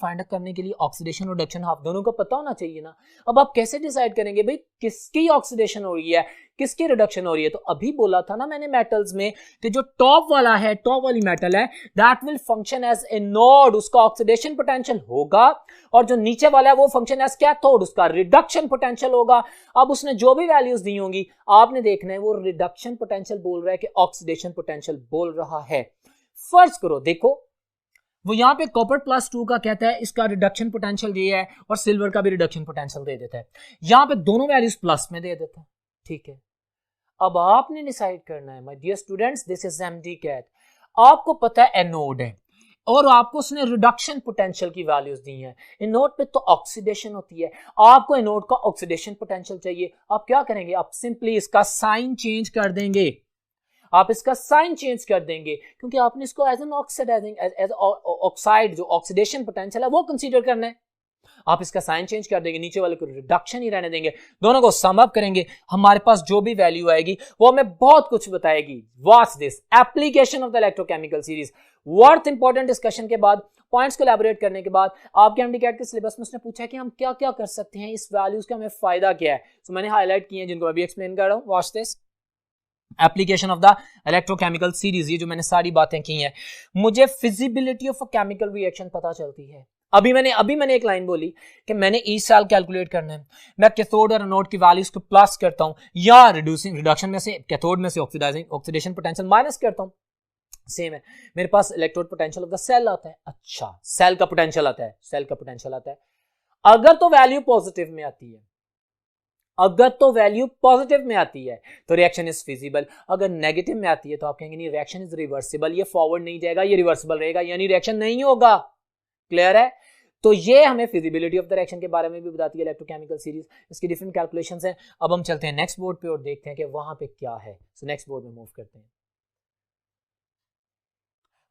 Find out करने के लिए ऑक्सीडेशन और रिडक्शन हाफ दोनों को पता होना चाहिए ना। अब आप कैसे डिसाइड करेंगे भाई किसकी ऑक्सीडेशन हो रही है किसकी रिडक्शन हो रही है? तो अभी बोला था ना मैंने मेटल्स में कि जो टॉप वाला है, टॉप वाली मेटल है, that will function as anode, उसका ऑक्सीडेशन पोटेंशियल होगा, और जो नीचे वाला है वो फंक्शन एज कैथोड, उसका रिडक्शन पोटेंशियल होगा। अब उसने जो भी वैल्यूज दी होंगी आपने देखना है वो रिडक्शन पोटेंशियल बोल रहा है कि ऑक्सीडेशन पोटेंशियल बोल रहा है। फर्ज करो देखो वो यहां पे कॉपर +2 का कहता है इसका रिडक्शन पोटेंशियल ये है, और सिल्वर का भी रिडक्शन पोटेंशियल दे देता है, यहां पे दोनों वैल्यूज प्लस में दे देता है, ठीक है। अब आपने डिसाइड करना है, my dear students, this is MD cat, आपको पता है एनोड है और आपको उसने रिडक्शन पोटेंशियल की वैल्यूज दी हैं। एनोड पे तो ऑक्सीडेशन होती है, आपको एनोड का ऑक्सीडेशन पोटेंशियल चाहिए। आप क्या करेंगे, आप सिंपली इसका साइन चेंज कर देंगे, आप इसका साइन चेंज कर देंगे, क्योंकि आपने इसको as an oxidizing as oxide जो ऑक्सीडेशन पोटेंशियल है वो कंसीडर करना है। आप इसका साइन चेंज कर देंगे, नीचे वाले को रिडक्शन ही रहने देंगे, दोनों को सम अप करेंगे, हमारे पास जो भी वैल्यू आएगी वो हमें बहुत कुछ बताएगी। What's this application of the electrochemical series. Worth important discussion के बाद, पॉइंट्स को एलैबोरेट करने के बाद, आपके एमडी कैट के सिलेबस में उसने पूछा है कि हम क्या क्या कर सकते हैं, इस वैल्यूज का हमें फायदा क्या है। तो मैंने हाईलाइट किए हैं जिनको अभी एक्सप्लेन कर रहा हूं। Watch this application of the electrochemical series, ये जो मैंने सारी बातें की हैं। मुझे feasibility of a chemical reaction पता चलती है। अभी मैंने एक लाइन बोली कि मैंने ई सेल कैलकुलेट करना है, मैं कैथोड और एनोड की वैल्यूज को प्लस करता हूं या रिडक्शन में से कैथोड में से ऑक्सीडेशन पोटेंशियल माइनस करता हूं। सेम है, मेरे पास electrode potential of the cell आता है, अच्छा सेल का पोटेंशियल आता है, अगर तो वैल्यू पॉजिटिव में आती है, अगर तो वैल्यू पॉजिटिव में आती है तो रिएक्शन इज फिजिबल, अगर नेगेटिव में आती है तो आप कहेंगे नहीं रिएक्शन इज रिवर्सिबल, ये फॉरवर्ड नहीं जाएगा, ये रिवर्सिबल रहेगा, यानी रिएक्शन नहीं होगा। क्लियर है? तो ये हमें फिजिबिलिटी ऑफ द रिएक्शन के बारे में भी बताती है इलेक्ट्रोकेमिकल सीरीज। इसकी डिफरेंट कैलकुलेशंस हैं। अब हम चलते हैं नेक्स्ट बोर्ड पे और देखते हैं कि वहां पे क्या है। सो नेक्स्ट बोर्ड में मूव करते हैं।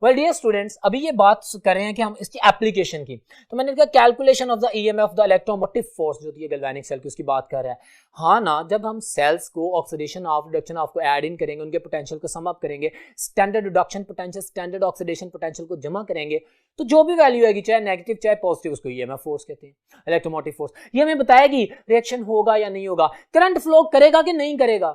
वेल डियर स्टूडेंट्स, अभी ये बात कर रहे हैं कि हम इसकी एप्लीकेशन की, तो मैंने कहा calculation of the EMF the electromotive force जो थी गैल्वेनिक सेल की, उसकी बात कर रहा है। हाँ ना, जब हम सेल्स को ऑक्सीडेशन ऑफ रिडक्शन ऑफ को ऐड इन करेंगे, उनके पोटेंशियल को सम अप करेंगे, standard reduction potential standard oxidation potential को जमा करेंगे, तो जो भी वैल्यू आएगी चाहे नेगेटिव चाहे पॉजिटिव, उसको ईएमएफ फोर्स कहते हैं, इलेक्ट्रोमोटिव फोर्स। ये हमें बताएगी रिएक्शन होगा या नहीं होगा, करंट फ्लो करेगा कि नहीं करेगा,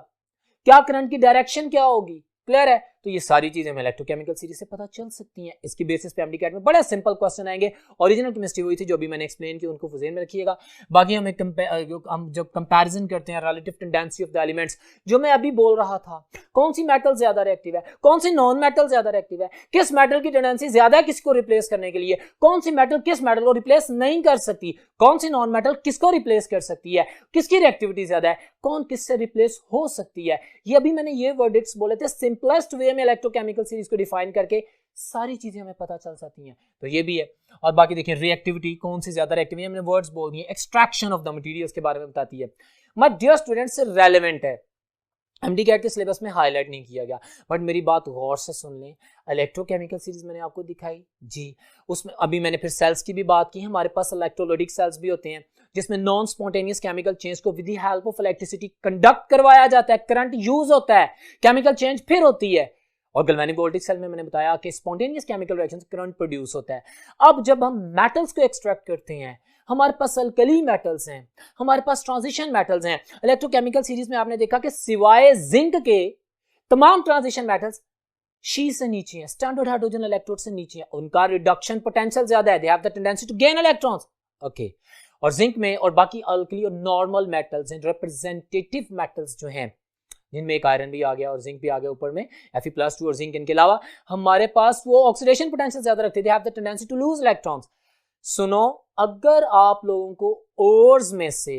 क्या करंट की डायरेक्शन क्या होगी। क्लियर है? तो ये सारी चीजें हमें इलेक्ट्रोकेमिकल सीरीज से पता चल सकती हैं। इसकी बेसिस पे एमडी कैट में बड़े सिंपल क्वेश्चन आएंगे। ओरिजिनल केमिस्ट्री हुई थी जो भी मैंने एक्सप्लेन की, उनको ज़हन में रखिएगा। बाकी हम जब कंपैरिजन करते हैं relative tendency of the elements, जो मैं अभी बोल रहा था, कौन सी मेटल ज्यादा रिएक्टिव है, कौन सी नॉन मेटल ज्यादा रिएक्टिव है, किस मेटल की टेंडेंसी ज्यादा है किसको रिप्लेस करने के लिए, कौन सी मेटल किस मेटल को रिप्लेस नहीं कर सकती, कौन सी नॉन मेटल किसको रिप्लेस कर सकती है, किसकी रिएक्टिविटी ज्यादा है, कौन किससे रिप्लेस हो सकती है। ये अभी मैंने ये वर्डिक्स बोले थे, सिंपलेस्ट वे में इलेक्ट्रोकेमिकल सीरीज को डिफाइन करके सारी चीजें हमें पता चल सकती हैं। तो ये भी है। और बाकी देखिए रिएक्टिविटी कौन सी ज्यादा रिएक्टिव है, हमने वर्ड्स बोल दिए। एक्सट्रैक्शन ऑफ द मटेरियल्स के बारे में बताती है। माय डियर स्टूडेंट्स, रेलेवेंट है, एमडी कैट के सिलेबस में हाईलाइट नहीं किया गया, बट मेरी बात गौर से सुन लें। इलेक्ट्रोकेमिकल सीरीज मैंने आपको दिखाई जी, उसमें अभी मैंने फिर सेल्स की भी बात की। हमारे पास इलेक्ट्रोलाइटिक सेल्स भी होते हैं जिसमें नॉन स्पॉन्टेनियस केमिकल चेंज को with the help of electricity conduct करवाया जाता है, करंट यूज होता है, केमिकल चेंज फिर होती है। और गैल्वेनिक वोल्टिक सेल में मैंने बताया कि स्पॉन्टेनियस केमिकल रिएक्शन से करंट प्रोड्यूस होता है। अब जब हम मेटल्स को एक्सट्रैक्ट करते हैं, हमारे पास अल्कली मेटल्स हैं, हमारे पास ट्रांजिशन मेटल्स हैं। इलेक्ट्रोकेमिकल सीरीज में आपने देखा कि सिवाय जिंक के तमाम ट्रांजिशन मेटल्स शी से नीचे हैं, स्टैंडर्ड हाइड्रोजन इलेक्ट्रोड से नीचे हैं, उनका रिडक्शन पोटेंशियल ज्यादा है, they have the tendency to gain electrons. Okay, और जिंक में और बाकी अल्कली और नॉर्मल मेटल्स हैं, रिप्रेजेंटेटिव मेटल्स जो हैं, जिनमें एक आयरन भी आ गया और जिंक भी आ गया ऊपर में, Fe+2 और जिंक, इनके अलावा हमारे पास वो ऑक्सीडेशन पोटेंशियल ज्यादा रखते हैं, they have the tendency to lose electrons. सुनो, अगर आप लोगों को ओर्स में से,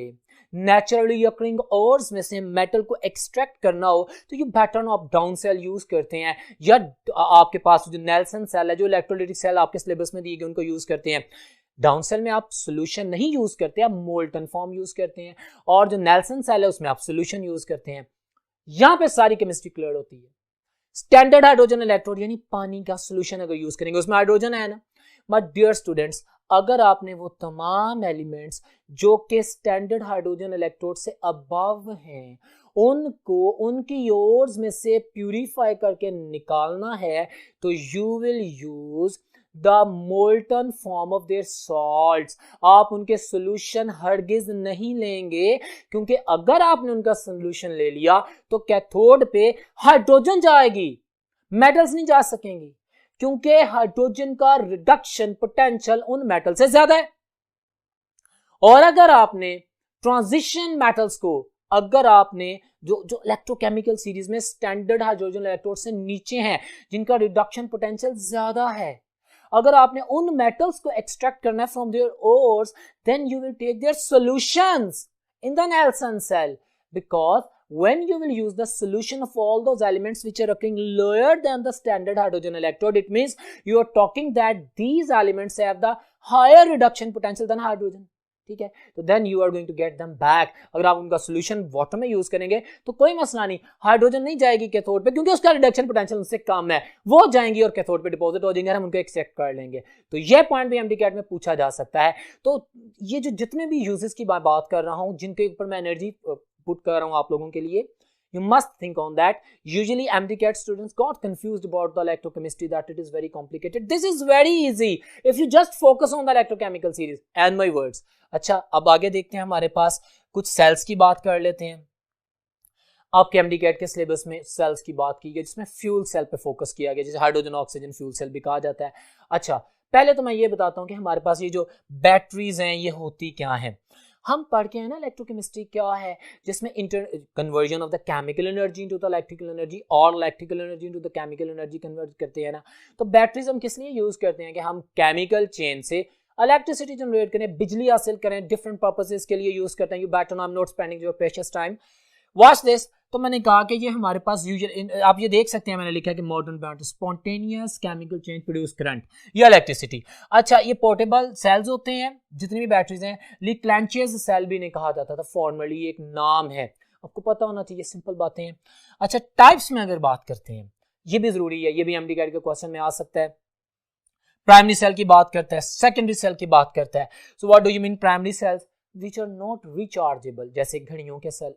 नेचुरली अकरिंग ओर्स में से मेटल को एक्सट्रैक्ट करना हो तो ये pattern of down cell use करते हैं, या आपके पास जो नेल्सन सेल है, जो इलेक्ट्रोलाइटिक सेल आपके सिलेबस में दिए गए, उनको यूज करते हैं। डाउन सेल में आप सोल्यूशन नहीं यूज करते, आप मोल्टन फॉर्म यूज करते हैं, और जो नेल्सन सेल है उसमें आप सोल्यूशन यूज करते हैं। यहां पे सारी केमिस्ट्री क्लियर होती है। स्टैंडर्ड हाइड्रोजन इलेक्ट्रोड यानी पानी का सोल्यूशन अगर यूज करेंगे, उसमें हाइड्रोजन है ना। माय डियर स्टूडेंट्स, अगर आपने वो तमाम एलिमेंट्स जो कि स्टैंडर्ड हाइड्रोजन इलेक्ट्रोड से अबव हैं, उनको उनकी ओर्स में से प्यूरिफाई करके निकालना है, तो you will use the molten form of their salts. आप उनके सोल्यूशन हरगिज नहीं लेंगे, क्योंकि अगर आपने उनका सोल्यूशन ले लिया तो कैथोड पे हाइड्रोजन जाएगी, मेटल्स नहीं जा सकेंगी, क्योंकि हाइड्रोजन का रिडक्शन पोटेंशियल उन मेटल से ज्यादा है। और अगर आपने ट्रांजिशन मेटल्स को, अगर आपने जो इलेक्ट्रोकेमिकल सीरीज में स्टैंडर्ड हाइड्रोजन इलेक्ट्रोड से नीचे हैं, जिनका रिडक्शन पोटेंशियल ज्यादा है, अगर आपने उन मेटल्स को एक्सट्रैक्ट करना है from their ores, then you will take their solutions in the Nelson cell, because when you will use the solution of all those elements which are occurring lower than the standard hydrogen electrode, it means you are talking that these elements have the higher reduction potential than hydrogen. ठीक है, तो then you are going to get them back. अगर आप उनका solution water में use करेंगे तो कोई मसला नहीं, हाइड्रोजन नहीं जाएगी कैथोड पे, क्योंकि उसका रिडक्शन पोटेंशियल उनसे कम है, वो जाएंगी और कैथोड पे डिपॉजिट हो जाएंगे, हम उनको एक्सेप्ट कर लेंगे। तो ये पॉइंट भी एमडीकैट में पूछा जा सकता है। तो ये जो जितने भी यूजेस की बात कर रहा हूँ, जिनके ऊपर मैं एनर्जी पुट कर रहा हूँ आप लोगों के लिए, you must think on that. Usually MDCAT students got confused about the electrochemistry, that it is very complicated. This is very easy if you just focus on the electrochemical series and my words. अच्छा, अब आगे देखते हैं, हमारे पास कुछ sales की बात कर लेते हैं। आपके MDCAT के सिलेबस में सेल्स की बात की गई, जिसमें फ्यूल सेल पे फोकस किया गया, जिसे हाइड्रोजन ऑक्सीजन फ्यूल सेल भी कहा जाता है। अच्छा, पहले तो मैं ये बताता हूँ कि हमारे पास ये जो बैटरीज हैं ये होती क्या हैं। हम पढ़ के हैं ना इलेक्ट्रोकेमिस्ट्री क्या है, जिसमें conversion of the chemical energy into the electrical energy और electrical energy into the chemical energy convert करते हैं ना। तो बैटरीज हम किस लिए यूज करते हैं कि हम केमिकल चेन से इलेक्ट्रिसिटी जनरेट करें, बिजली हासिल करें, डिफरेंट पर्पसेस के लिए यूज करते हैं। You better now, I am not spending your precious time, watch this. तो मैंने कहा कि ये हमारे पास यूजुअल, आप ये देख सकते हैं, मैंने लिखा है कि modern battery spontaneous chemical change produce current या इलेक्ट्रिसिटी। अच्छा, ये पोर्टेबल सेल्स होते हैं, जितनी भी बैटरीज हैं। लिक्लैंचियस सेल भी नहीं कहा जाता था, फॉर्मली एक नाम है, आपको पता होना चाहिए, सिंपल बातें हैं। अच्छा, टाइप्स में अगर बात करते हैं, ये भी जरूरी है, ये भी एमडीकैट के क्वेश्चन में आ सकता है। प्राइमरी सेल की बात करता है, सेकेंडरी सेल की बात करता है। So what do you mean primary cells? Which are not rechargeable, जैसे घड़ियों के cell.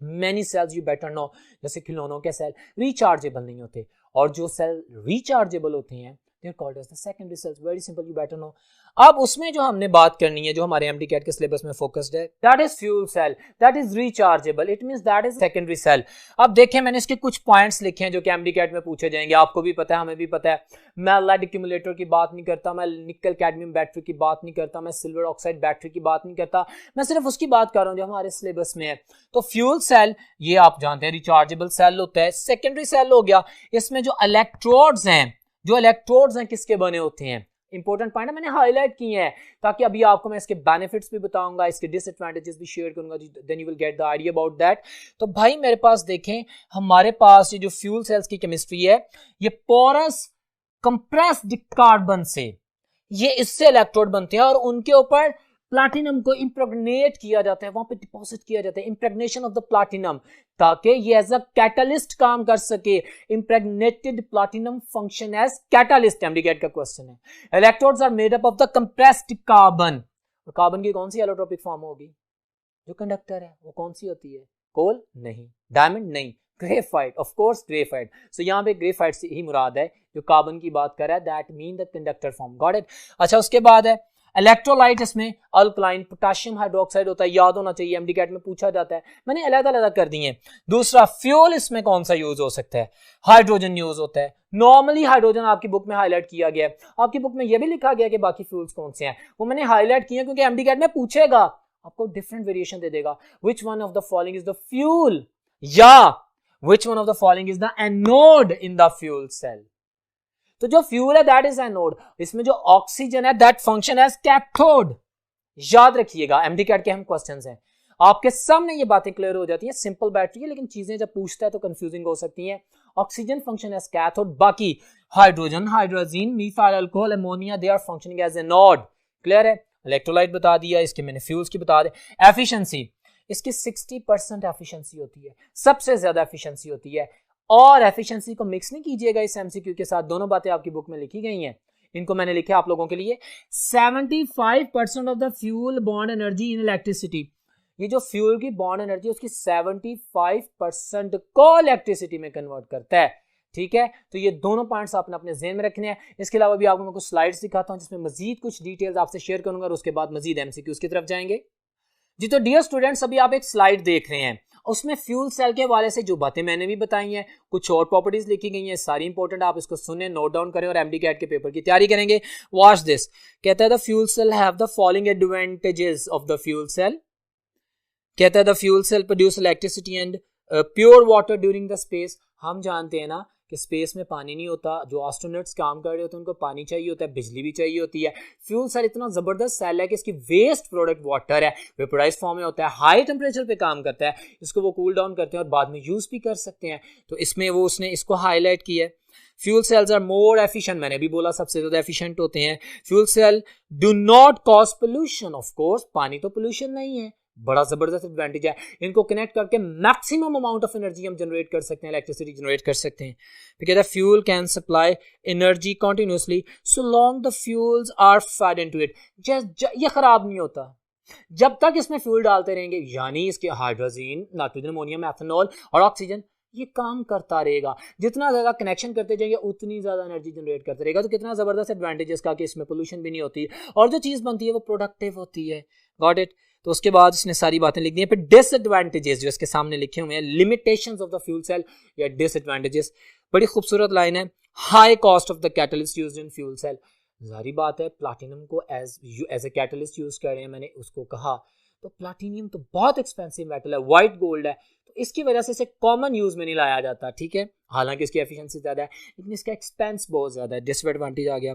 Many cells you better know, जैसे खिलौनों के सेल रिचार्जेबल नहीं होते, और जो सेल रिचार्जेबल होते हैं they are called as the secondary cells. Very simple, you better know. अब उसमें जो हमने बात करनी है, जो हमारे MDCAT के सिलेबस में फोकस्ड है, that is fuel cell, that is rechargeable, it means that is secondary cell. अब देखें, मैंने इसके कुछ पॉइंट्स लिखे हैं जो कि MDCAT में पूछे जाएंगे, आपको भी पता है, हमें भी पता है। मैं लेड एक्यूमुलेटर की बात नहीं करता, मैं निकल कैडमियम बैटरी की बात नहीं करता, मैं सिल्वर ऑक्साइड बैटरी की बात नहीं करता, मैं सिर्फ उसकी बात कर रहा हूँ जो हमारे सिलेबस में है। तो फ्यूल सेल, ये आप जानते हैं रिचार्जेबल सेल होता है। सेकेंडरी सेल हो गया, इसमें जो इलेक्ट्रोड्स हैं, जो इलेक्ट्रोड्स हैं किसके बने होते हैं, इंपॉर्टेंट पॉइंट है, मैंने हाईलाइट किए हैं, ताकि अभी आपको मैं इसके बेनिफिट्स भी बताऊंगा, इसके डिसएडवांटेजेस भी शेयर करूंगा, then you will get the idea about that. तो भाई मेरे पास देखें, हमारे पास ये जो फ्यूल सेल्स की केमिस्ट्री है, ये पोरस कंप्रेस्ड कार्बन से, ये इससे इलेक्ट्रोड बनते हैं और उनके ऊपर प्लैटिनम को इंप्रेग्नेट किया जाता है, वहां पे डिपॉजिट किया जाता है, इंप्रेग्नेशन ऑफ द प्लैटिनम, ताकि ये एज अ कैटलिस्ट काम कर सके। Impregnated platinum function as catalyst, MDCAT का क्वेश्चन है। Electrodes are made up of the compressed carbon, और कार्बन की कौन सी एलोट्रोपिक फॉर्म होगी, जो कंडक्टर है, वो कौन सी होती है? कोल नहीं, डायमंड नहीं, ग्रेफाइट, ऑफ कोर्स ग्रेफाइट। सो यहाँ पे ग्रेफाइट से ही मुराद है, जो कार्बन की बात कर रहा है, that mean the conductor form, got it. अच्छा, उसके बाद है इलेक्ट्रोलाइट, इसमें अल्कलाइन पोटेशियम हाइड्रोक्साइड होता है, याद होना चाहिए, एमडीकैट में पूछा जाता है, मैंने अलग अलग कर दिए। दूसरा फ्यूल, इसमें कौन सा यूज हो सकता है? हाइड्रोजन यूज होता है। नॉर्मली हाइड्रोजन आपकी बुक में हाईलाइट किया गया है, आपकी बुक में यह भी लिखा गया कि बाकी फ्यूल्स कौन से हैं, वो मैंने हाईलाइट किया क्योंकि एमडीकैट में पूछेगा, आपको डिफरेंट वेरिएशन दे देगा। Which one of the following is the fuel, या which one of the following is the anode in the fuel cell. तो जो फ्यूल है दैट इज एनोड, इसमें जो ऑक्सीजन है दैट फंक्शन एज कैथोड। याद रखिएगा, एमडीकैट के हम क्वेश्चंस हैं, आपके सामने ये बातें क्लियर हो जाती हैं। सिंपल बैटरी है, लेकिन चीजें जब पूछता है तो कंफ्यूजिंग हो सकती हैं। ऑक्सीजन फंक्शन एज कैथोड, बाकी hydrogen, hydrogen, methyl alcohol, ammonia, they are functioning as anode. Clear है? इलेक्ट्रोलाइट बता दिया, इसके मैंने फ्यूल्स की बता दे। एफिशिएंसी, इसकी 60% एफिशिएंसी होती है, सबसे ज्यादा एफिशिएंसी होती है। और एफिशिएंसी को मिक्स नहीं कीजिएगा इस एमसीक्यू के साथ, दोनों बातें आपकी बुक में लिखी गई हैं, इनको मैंने लिखा आप लोगों के लिए। 75% of the fuel bond energy in electricity, ये जो फ्यूल की बॉन्ड एनर्जी उसकी 75% को इलेक्ट्रिसिटी में कन्वर्ट करता है। ठीक है, तो ये दोनों पॉइंट्स आपने अपने ज़हन में रखने हैं। इसके अलावा भी आपको मैं कुछ स्लाइड्स दिखाता हूं जिसमें मजीद कुछ डिटेल्स आपसे शेयर करूंगा और उसके बाद मजीद एमसीक्यूज की तरफ जाएंगे जी। तो डियर स्टूडेंट्स, अभी आप एक स्लाइड देख रहे हैं, उसमें फ्यूल सेल के हवाले से जो बातें मैंने भी बताई हैं, कुछ और प्रॉपर्टीज लिखी गई हैं, सारी इंपॉर्टेंट, आप इसको सुने, नोट डाउन करें और एमडी कैट के पेपर की तैयारी करेंगे। वॉच दिस, कहता है the fuel cell have the following advantages of the fuel cell. कहता है the fuel cell produce electricity and pure water during the space. हम जानते हैं ना कि स्पेस में पानी नहीं होता, जो एस्ट्रोनॉट्स काम कर रहे होते हैं उनको पानी चाहिए होता है, बिजली भी चाहिए होती है। फ्यूल सेल इतना जबरदस्त सेल है कि इसकी वेस्ट प्रोडक्ट वाटर है, वेपोराइज फॉर्म में होता है, हाई टेम्परेचर पे काम करता है, इसको वो कूल डाउन करते हैं और बाद में यूज भी कर सकते हैं। तो इसमें वो उसने इसको हाईलाइट किया है। Fuel cells are more efficient, मैंने भी बोला सबसे ज्यादा एफिशिएंट होते हैं। Fuel cell do not cause pollution, of course पानी तो पोल्यूशन नहीं है, बड़ा जबरदस्त एडवांटेज है। इनको कनेक्ट करके मैक्सिमम अमाउंट ऑफ एनर्जी हम जनरेट कर सकते हैं, इलेक्ट्रिसिटी जनरेट कर सकते हैं, because the fuel can supply energy continuously so long the fuels are fed into it. ये खराब नहीं होता जब तक इसमें फ्यूल डालते रहेंगे, यानी इसके हाइड्रोजन, नाइट्रोजन, अमोनियम, एथेनॉल और ऑक्सीजन, ये काम करता रहेगा। जितना ज्यादा कनेक्शन करते जाएंगे उतनी ज्यादा एनर्जी जनरेट करते रहेगा। तो कितना जबरदस्त एडवांटेज इसका कि इसमें पोल्यूशन भी नहीं होती और जो चीज बनती है वो प्रोडक्टिव होती है। Got it. तो उसके बाद इसने सारी बातें लिख दी हैं। फिर डिसएडवांटेजेस जो इसके सामने लिखे हुए हैं, limitations of the fuel cell या डिसएडवांटेजेस, बड़ी खूबसूरत लाइन है। High cost of the catalyst used in fuel cell. जारी बात है, प्लैटिनम को एज ए कैटलिस्ट यूज कर रहे हैं, मैंने उसको कहा, तो प्लैटिनियम तो बहुत एक्सपेंसिव मेटल है, व्हाइट गोल्ड है, तो इसकी वजह से इसे कॉमन यूज में नहीं लाया जाता। ठीक है, हालांकि इसकी एफिशिएंसी ज्यादा है लेकिन इसका एक्सपेंस बहुत ज्यादा है, डिसएडवांटेज आ गया।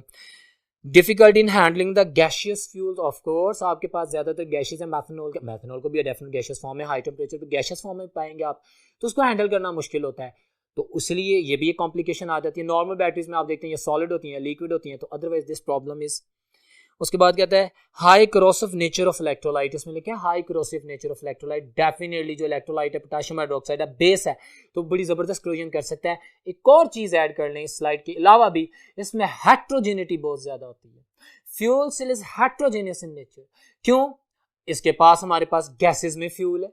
Difficult in handling the gaseous fuels, of course आपके पास ज्यादातर गैशियस है। मैथनॉल को भी डेफिनेट गैशियस फॉर्म में, हाई टेम्परेचर पे गैशियस फॉर्म में पाएंगे आप, तो उसको हैंडल करना मुश्किल होता है, तो इसलिए ये भी एक कॉम्प्लिकेशन आ जाती है। नॉर्मल बैटरीज में आप देखते हैं ये सॉलिड होती हैं, लिक्विड होती हैं, तो अदरवाइज दिस प्रॉब्लम इज। उसके बाद कहता है high corrosive nature of electrolyte, इसमें लिखा है high corrosive nature of electrolyte. Definitely जो इलेक्ट्रोलाइट है पोटेशियम हाइड्रोक्साइड है, बेस है, तो बड़ी जबरदस्त करोजन कर सकता है। एक और चीज ऐड कर लें इस स्लाइड के अलावा भी, इसमें हेट्रोजेनिटी बहुत ज्यादा होती है। Fuel cell is heterogeneous in nature. क्यों? इसके पास हमारे पास गैसेस में फ्यूल है,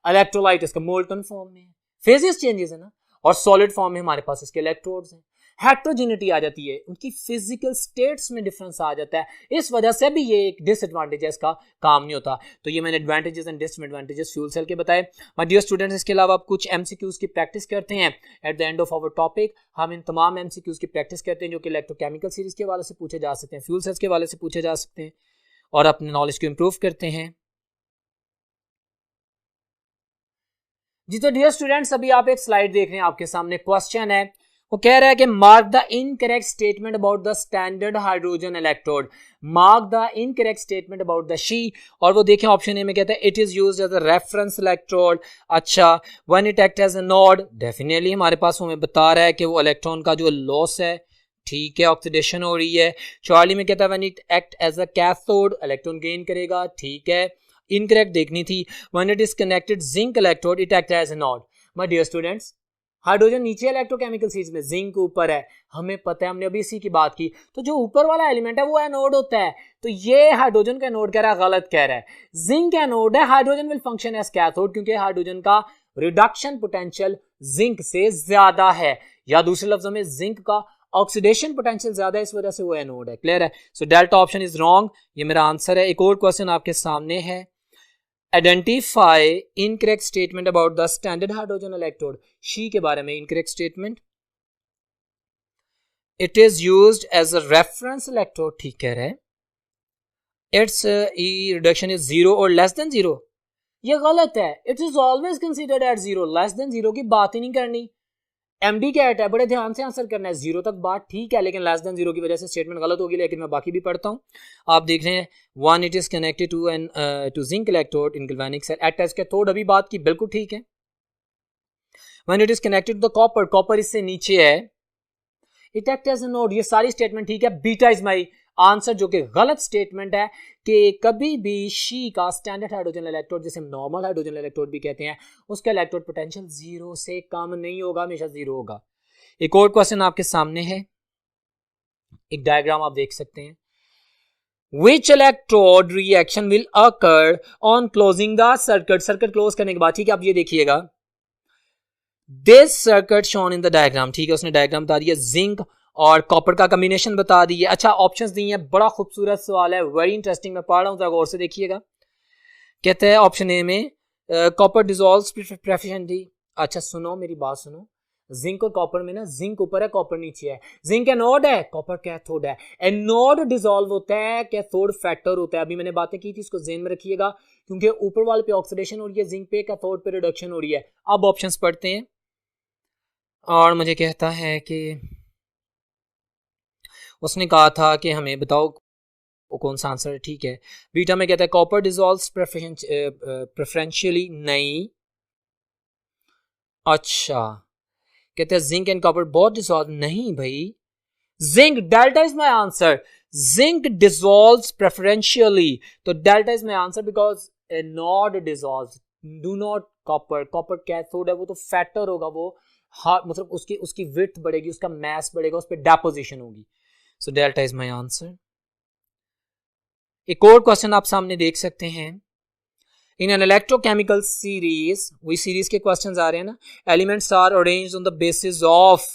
इलेक्ट्रोलाइट इसका मोल्टन फॉर्म में है, फेजेस चेंजेस है ना, और सॉलिड फॉर्म में हमारे पास इसके इलेक्ट्रोड्स हैं। हेट्रोजेनिटी आ जाती है, उनकी फिजिकल स्टेट्स में डिफरेंस आ जाता है, इस वजह से भी ये एक डिसएडवांटेज है, इसका काम नहीं होता। तो ये मैंने advantages and disadvantages fuel cell के बताए। माय डियर स्टूडेंट्स, इसके अलावा आप कुछ एमसीक्यूज की प्रैक्टिस करते हैं। At the end of our topic हम इन तमाम एमसीक्यूज की प्रैक्टिस करते हैं जो कि इलेक्ट्रोकेमिकल सीरीज के हवाले से पूछे जा सकते हैं, फ्यूल सेल्स के हवाले से पूछे जा सकते हैं, और अपने नॉलेज को इंप्रूव करते हैं। जी तो डियर स्टूडेंट्स, अभी आप एक स्लाइड देख रहे हैं, आपके सामने क्वेश्चन है, वो कह रहा है कि mark the incorrect statement about the standard hydrogen electrode, mark the incorrect statement about the SHE. और वो देखें ऑप्शन ए में कहता है it is used as a reference electrode. अच्छा, when it act as a anode, definitely हमारे पास हमें बता रहा है कि वो इलेक्ट्रॉन का जो लॉस है, ठीक है, ऑक्सीडेशन हो रही है। चार्ली में कहता है when it act as a cathode, electron gain करेगा, ठीक है। इनकरेक्ट देखनी थी, when it is connected zinc electrode it act as a node. My dear students, hydrogen नीचे इलेक्ट्रोकेमिकल सीरीज में, जिंक ऊपर है, हमें पता है, हमने अभी इसी की बात की। तो जो ऊपर वाला एलिमेंट है वो एनोड होता है, तो ये हाइड्रोजन का एनोड कह रहा है, गलत कह रहा है। जिंक एनोड है, hydrogen will function as cathode, क्योंकि हाइड्रोजन का रिडक्शन पोटेंशियल जिंक से ज्यादा है, या दूसरे लफ्जों में जिंक का ऑक्सीडेशन पोटेंशियल ज्यादा है, इस वजह से वो एनोड है। क्लियर है? सो डेल्टा ऑप्शन इज रॉन्ग, ये मेरा आंसर है। एक और क्वेश्चन आपके सामने है, identify incorrect statement about the standard hydrogen electrode. SHE के बारे में incorrect statement, it is used as a reference electrode, ठीक कह रहा है। इट्स ई रिडक्शन इज 0 और लेस देन 0, ये गलत है। It is always considered at 0, less than 0 की बात ही नहीं करनी। एमडी कैट है, बड़े ध्यान से आंसर करना है। 0 तक बात ठीक है, लेकिन लेस देन 0 की वजह से स्टेटमेंट गलत होगी। लेकिन मैं बाकी भी पढ़ता हूं, आप देख रहे हैं। 1 it is connected to zinc electrode in galvanic cell at as cathode, अभी बात की, बिल्कुल ठीक है। When it is connected to the copper, copper इससे नीचे है, it act as a node, ये सारी स्टेटमेंट ठीक है। बीटा इज माई आंसर, जो कि गलत स्टेटमेंट है कि कभी भी शी का स्टैंडर्ड हाइड्रोजन इलेक्ट्रोड, जिसे हम नॉर्मल हाइड्रोजन इलेक्ट्रोड भी कहते हैं, उसका इलेक्ट्रोड पोटेंशियल 0 से कम नहीं होगा, हमेशा 0 होगा। एक और क्वेश्चन आपके सामने है, एक डायग्राम आप देख सकते हैं। Which electrode reaction will occur on closing the circuit? Circuit close करने के बाद, ठीक है, आप ये देखिएगा, this circuit shown in the diagram, ठीक है, उसने डायग्राम बता दिया, जिंक और कॉपर का कॉम्बिनेशन बता दिए। अच्छा, ऑप्शंस दिए हैं, बड़ा खूबसूरत सवाल है, वेरी इंटरेस्टिंग, मैं पढ़ रहा हूँ, जरा गौर से देखिएगा। कहते हैं ऑप्शन ए में कॉपर डिसॉल्व्स प्रेफिशिएंटली। अच्छा सुनो, मेरी बात सुनो, जिंक और कॉपर में ना, जिंक ऊपर है, कॉपर नीचे है, जिंक एनोड है, कॉपर कैथोड है। एनोड डिसॉल्व होता है, कैथोड फैक्टर होता है। अभी मैंने बातें की थी, इसको ज़हन में रखिएगा, क्योंकि ऊपर वाले पे ऑक्सीडेशन हो रही है, जिंक पे, कैथोड पे रिडक्शन हो रही है। अब ऑप्शंस पढ़ते हैं, और मुझे कहता है कि उसने कहा था कि हमें बताओ वो कौन सा आंसर है, ठीक है। बीटा में कहता है कॉपर डिसॉल्व्स प्रेफरेंशियली, नहीं। अच्छा, कहते हैं zinc and copper both dissolve, नहीं भाई, zinc, delta is my answer, zinc dissolves preferentially, तो delta is my answer because not dissolves, do not copper, copper cathode है, वो तो फैक्टर होगा, वो मतलब उसकी विड्थ बढ़ेगी, उसका मास बढ़ेगा, उस पर डेपोजिशन होगी, so delta is my answer. एक और क्वेश्चन आप सामने देख सकते हैं, इन एन इलेक्ट्रोकेमिकल सीरीज, वही सीरीज के क्वेश्चंस आ रहे हैं ना, elements are arranged on the basis of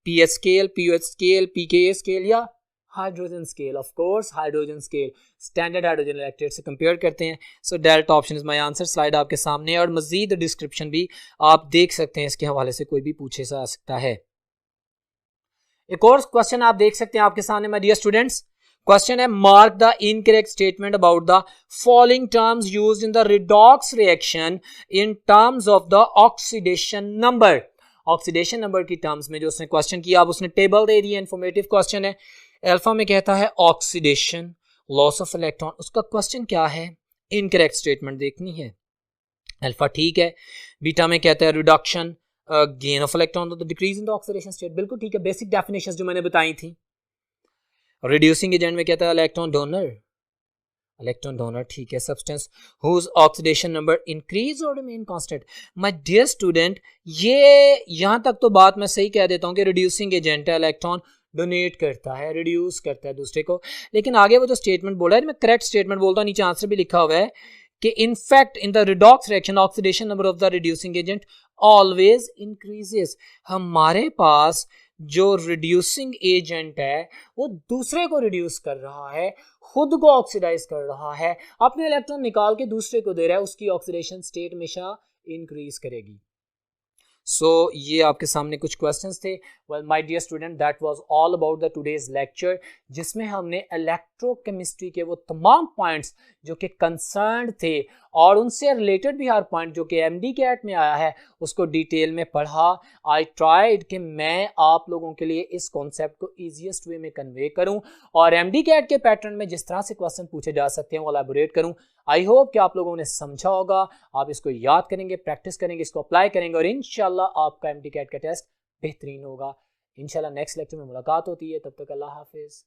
pH scale, pOH scale, pK scale या hydrogen scale. Of course hydrogen scale, standard hydrogen electrode से कंपेयर करते हैं। So delta option is my answer. Slide आपके सामने है, और मजीद डिस्क्रिप्शन भी आप देख सकते हैं, इसके हवाले से कोई भी पूछे जा सकता है। एक और क्वेश्चन आप देख सकते हैं आपके सामने माय डियर स्टूडेंट्स, क्वेश्चन है, mark the incorrect statement about the following terms used in the redox reaction in terms of the oxidation number. Oxidation number की टर्म्स में जो उसने क्वेश्चन किया, अब उसने टेबल दे दी है, इंफॉर्मेटिव क्वेश्चन है। अल्फा में कहता है ऑक्सीडेशन, लॉस ऑफ इलेक्ट्रॉन, उसका क्वेश्चन क्या है, इनकरेक्ट स्टेटमेंट देखनी है। अल्फा ठीक है। बीटा में कहता है reduction, gain of electron, decrease in the oxidation state, बिल्कुल ठीक है, बेसिक डेफिनेशंस जो मैंने बताई थी। रिड्यूसिंग एजेंट में कहता है इलेक्ट्रॉन डोनर, इलेक्ट्रॉन डोनर ठीक है। Substance whose oxidation number increase और remain constant. My dear student, ये यहां तक तो बात मैं सही कह देता हूं कि रिड्यूसिंग एजेंट है, इलेक्ट्रॉन डोनेट करता है, रिड्यूस करता है दूसरे को, लेकिन आगे वो जो स्टेटमेंट बोला है, मैं करेक्ट स्टेटमेंट बोलता हूं, नीचे आंसर भी लिखा हुआ है कि in fact in the redox reaction oxidation number of the reducing agent always increases. हमारे पास जो रिड्यूसिंग एजेंट है वो दूसरे को रिड्यूस कर रहा है, खुद को ऑक्सीडाइज कर रहा है, अपने इलेक्ट्रॉन निकाल के दूसरे को दे रहा है, उसकी ऑक्सीडेशन स्टेट हमेशा इंक्रीज करेगी। सो ये आपके सामने कुछ क्वेश्चंस थे। Well my dear student, that was all about the today's lecture, जिसमें हमने इलेक्ट्रोकेमिस्ट्री के वो तमाम पॉइंट्स जो कि कंसर्न थे और उनसे रिलेटेड भी हर पॉइंट जो कि एमडी कैट में आया है उसको डिटेल में पढ़ा। आई ट्राइड कि मैं आप लोगों के लिए इस कॉन्सेप्ट को ईजीएस्ट वे में कन्वे करूं और एमडी कैट के पैटर्न में जिस तरह से क्वेश्चन पूछे जा सकते हैं वो एलैबोरेट करूं। आई होप कि आप लोगों ने समझा होगा, आप इसको याद करेंगे, प्रैक्टिस करेंगे, इसको अप्लाई करेंगे और इंशाल्लाह आपका एमडी कैट का टेस्ट बेहतरीन होगा। इंशाल्लाह नेक्स्ट लेक्चर में मुलाकात होती है, तब तक अल्लाह हाफिज।